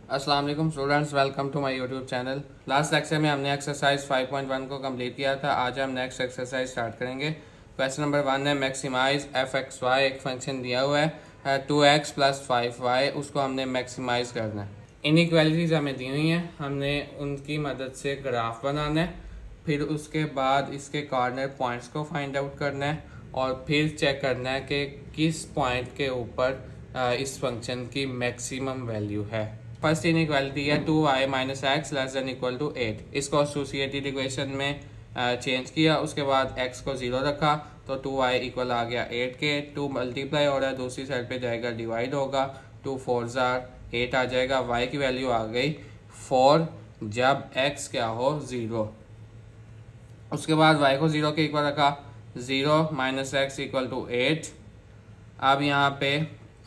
अस्सलाम वालेकुम students, welcome to my YouTube channel. Last lecture में हमने एक्सरसाइज 5.1 को कंप्लीट किया था। आज हम नेक्स्ट एक्सरसाइज स्टार्ट करेंगे। क्वेश्चन नंबर 1 है मैक्सिमाइज एफ एक्स वाई। एक फंक्शन दिया हुआ है 2x + 5y, उसको हमने मैक्सिमाइज करना है। इनइक्वालिटीज़ हमें दी हुई हैं, हमने उनकी मदद से ग्राफ बनाना है। फिर उसके बाद इसके कॉर्नर पॉइंट्स को फाइंड आउट करना है और फिर चेक करना है कि किस पॉइंट के ऊपर इस फंक्शन की मैक्सिमम वैल्यू है। फर्स्ट इनइक्वालिटी है 2y - x ≤ 8। इसको एसोसिएटेड इक्वेशन में चेंज किया, उसके बाद x को 0 रखा तो 2y इक्वल आ गया 8 के। 2 मल्टीप्लाई हो रहा है, दूसरी साइड पे जाएगा डिवाइड होगा, 2 4 8 आ जाएगा। y की वैल्यू आ गई 4 जब x क्या हो 0। उसके बाद y को 0 के इक्वल रखा, 0 - x = 8। अब यहाँ पे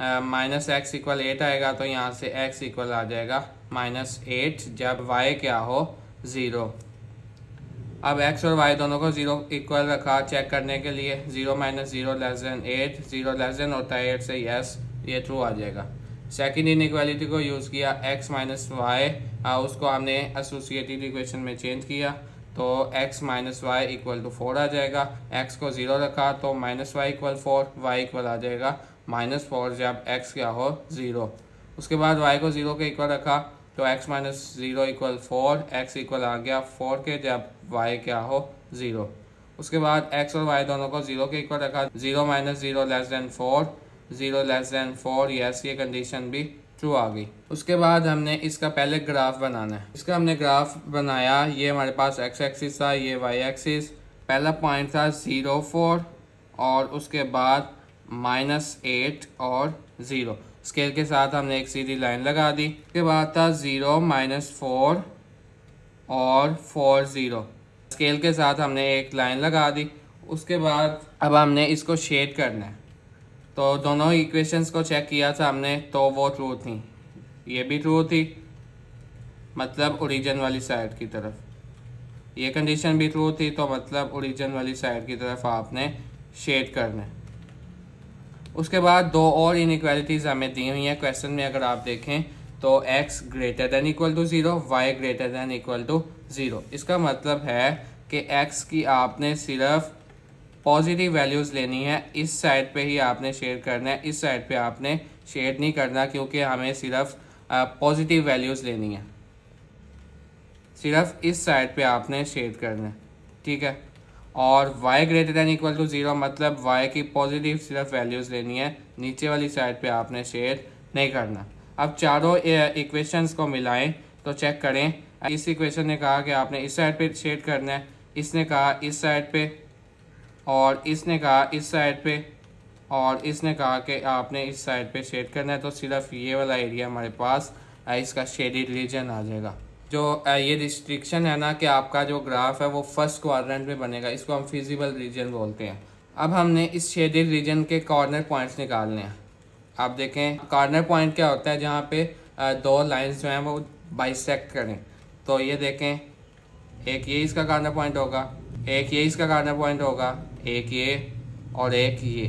-x = 8 आएगा तो यहाँ से x इक्वल आ जाएगा -8 जब y क्या हो 0। अब x और y दोनों को 0 इक्वल रखा चेक करने के लिए। 0 - 0 <8, 0 लेस देन होता है 8 से, यस ये ट्रू आ जाएगा। सेकंड इनइक्वालिटी को यूज़ किया x - y, उसको हमने एसोसिएटेड इक्वेशन में चेंज किया तो x - y = 4 आ जाएगा। x को 0 रखा तो -y = 4, y इक्वल आ जाएगा -4 जब x क्या हो 0। उसके बाद y को 0 के इक्वल रखा तो x - 0 = 4, x इक्वल आ गया 4 के जब y क्या हो 0। उसके बाद x और y दोनों को 0 के इक्वल रखा, 0 - 0 less than 4, 0 less than 4, yes ये कंडीशन भी ट्रू आ गई। उसके बाद हमने इसका पहले ग्राफ बनाना है। इसका हमने ग्राफ बनाया, ये हमारे पास x एक्सिस था, ये y एक्सिस। पहला पॉइंट था 0 4 और उसके बाद -8 और 0। स्केल के साथ हमने एक सीधी लाइन लगा दी। उसके बाद था 0 - 4 और 4 0। स्केल के साथ हमने एक लाइन लगा दी। उसके बाद अब हमने इसको शेड करना है। तो दोनों इक्वेशंस को चेक किया था हमने तो वो ट्रू थी, ये भी ट्रू थी, मतलब ओरिजिन वाली साइड की तरफ। ये कंडीशन भी ट्रू थी तो मतलब ओरिजिन वाली साइड की तरफ आपने शेड करना है। उसके बाद दो और इनइक्वालिटीज़ हमें दी हुई हैं क्वेश्चन में, अगर आप देखें तो x > 0, y > 0। इसका मतलब है कि x की आपने सिर्फ पॉजिटिव वैल्यूज़ लेनी है, इस साइड पे ही आपने शेड करना है, इस साइड पे आपने शेड नहीं करना क्योंकि हमें सिर्फ पॉजिटिव वैल्यूज़ लेनी है। सिर्फ इस साइड पे आपने शेड करना है, ठीक है। और y > 0 मतलब y की पॉजिटिव सिर्फ वैल्यूज़ लेनी है, नीचे वाली साइड पे आपने शेड नहीं करना। अब चारों इक्वेशंस को मिलाएं तो चेक करें। इस इक्वेशन ने कहा कि आपने इस साइड पे शेड करना है, इसने कहा इस साइड पे, और इसने कहा इस साइड पे, और इसने कहा कि आपने इस साइड पे शेड करना है। तो सिर्फ ये वाला एरिया हमारे पास इसका शेडेड रीजन आ जाएगा। जो ये रिस्ट्रिक्शन है ना कि आपका जो ग्राफ है वो फर्स्ट क्वाड्रेंट में बनेगा, इसको हम फिजिबल रीजन बोलते हैं। अब हमने इस शेडेड रीजन के कॉर्नर पॉइंट्स निकालने हैं। आप देखें कॉर्नर पॉइंट क्या होता है, जहाँ पे दो लाइंस जो हैं वो बाइसेक्ट करें। तो ये देखें, एक ये इसका कॉर्नर पॉइंट होगा, एक ये इसका कॉर्नर पॉइंट होगा, एक ये और एक ये।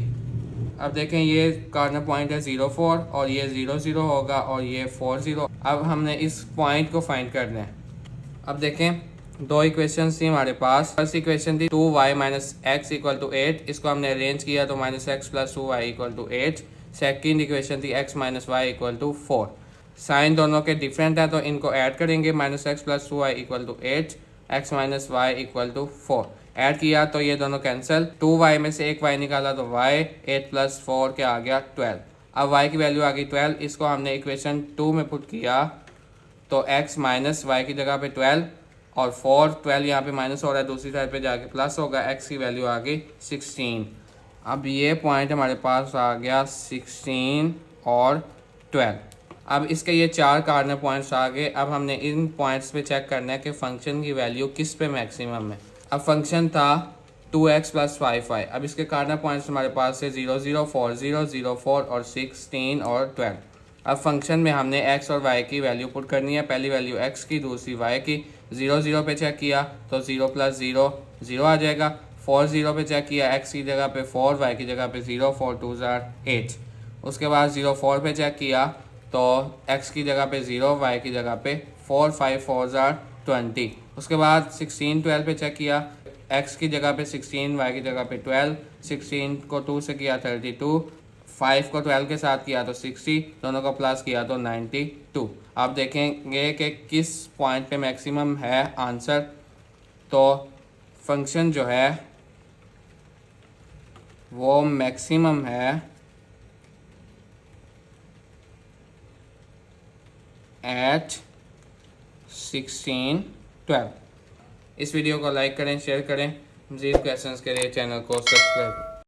अब देखें ये कॉर्नर पॉइंट है 0 4 और ये 0 0 होगा और ये 4 0। अब हमने इस पॉइंट को फाइंड करना है। अब देखें दो इक्वेशन थी हमारे पास। फर्स्ट इक्वेशन थी 2y - x = 8, इसको हमने अरेंज किया तो -x + 2y = 8। सेकेंड इक्वेशन थी x - y = 4। साइन दोनों के डिफरेंट है तो इनको ऐड करेंगे, -x + 2y = 8, x - y = 4। Add किया तो ये दोनों कैंसिल, 2y में से एक y निकाला तो y, 8 + 4 क्या आ गया 12। अब y की वैल्यू आ गई 12, इसको हमने इक्वेशन 2 में पुट किया तो x - y की जगह पे 12 और 12 यहाँ पे माइनस हो रहा है, दूसरी साइड पे जाके प्लस होगा, x की वैल्यू आ गई 16। अब ये पॉइंट हमारे पास आ गया 16 और 12। अब इसके ये चार कॉर्नर पॉइंट्स आ गए। अब हमने इन पॉइंट्स पे चेक करना है कि फंक्शन की वैल्यू किस पे मैक्सिमम है। अब फंक्शन था 2x + 5y। अब इसके कॉर्नर पॉइंट्स हमारे पास है 0 0 4 0 0 4 और 16 और 12। अब फंक्शन में हमने x और y की वैल्यू पुट करनी है, पहली वैल्यू x की, दूसरी y की। 0 0 पे चेक किया तो 0 + 0 0 आ जाएगा। 4 0 पे चेक किया, x की जगह पे 4, y की जगह पे 0, 4 2 8। उसके बाद 0 4 पे चेक किया तो x की जगह पे 0, y की जगह पे 4, 5 4s are 20। उसके बाद 16 12 पे चेक किया, x की जगह पे 16, y की जगह पे 12, 16 को 2 से किया 32, 5 को 12 के साथ किया तो 60, दोनों को प्लस किया तो 92। आप देखेंगे कि किस पॉइंट पे मैक्सिमम है आंसर। तो फंक्शन जो है वो मैक्सिमम है एट 16 12। इस वीडियो को लाइक करें, शेयर करें। मज़ीद क्वेश्चंस के लिए चैनल को सब्सक्राइब